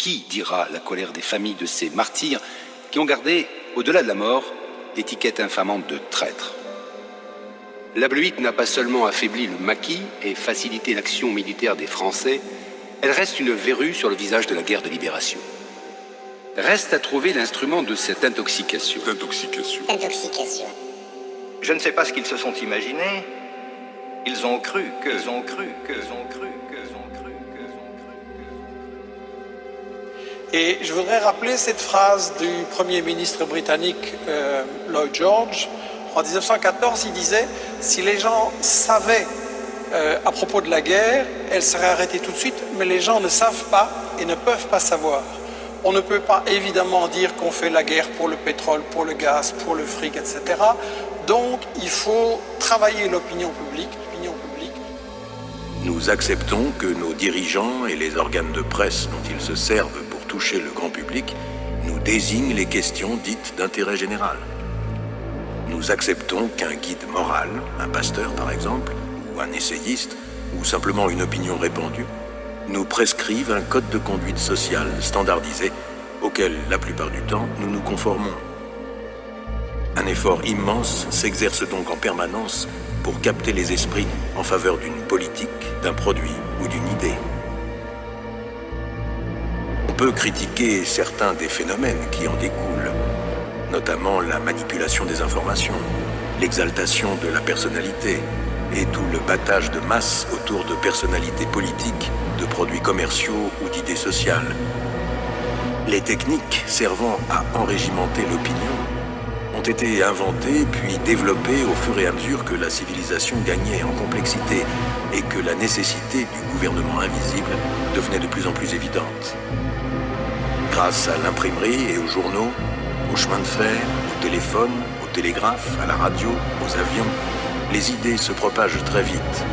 Qui dira la colère des familles de ces martyrs qui ont gardé, au-delà de la mort, l'étiquette infamante de traître? La bleuite n'a pas seulement affaibli le maquis et facilité l'action militaire des Français, elle reste une verrue sur le visage de la guerre de libération. Reste à trouver l'instrument de cette intoxication. Je ne sais pas ce qu'ils se sont imaginés. Ils ont cru que... Et je voudrais rappeler cette phrase du Premier ministre britannique Lloyd George. En 1914, il disait « Si les gens savaient à propos de la guerre, elle serait arrêtée tout de suite, mais les gens ne savent pas et ne peuvent pas savoir. On ne peut pas évidemment dire qu'on fait la guerre pour le pétrole, pour le gaz, pour le fric, etc. Donc, il faut travailler l'opinion publique. Nous acceptons que nos dirigeants et les organes de presse dont ils se servent pour toucher le grand public nous désignent les questions dites d'intérêt général. Nous acceptons qu'un guide moral, un pasteur par exemple, ou un essayiste, ou simplement une opinion répandue, nous prescrivent un code de conduite sociale standardisé auquel, la plupart du temps, nous nous conformons. Un effort immense s'exerce donc en permanence pour capter les esprits en faveur d'une politique, d'un produit ou d'une idée. On peut critiquer certains des phénomènes qui en découlent, notamment la manipulation des informations, l'exaltation de la personnalité et tout le battage de masse autour de personnalités politiques, de produits commerciaux ou d'idées sociales. Les techniques servant à enrégimenter l'opinion ont été inventées puis développées au fur et à mesure que la civilisation gagnait en complexité et que la nécessité du gouvernement invisible devenait de plus en plus évidente. Grâce à l'imprimerie et aux journaux, aux chemins de fer, au téléphone, au télégraphe, à la radio, aux avions, les idées se propagent très vite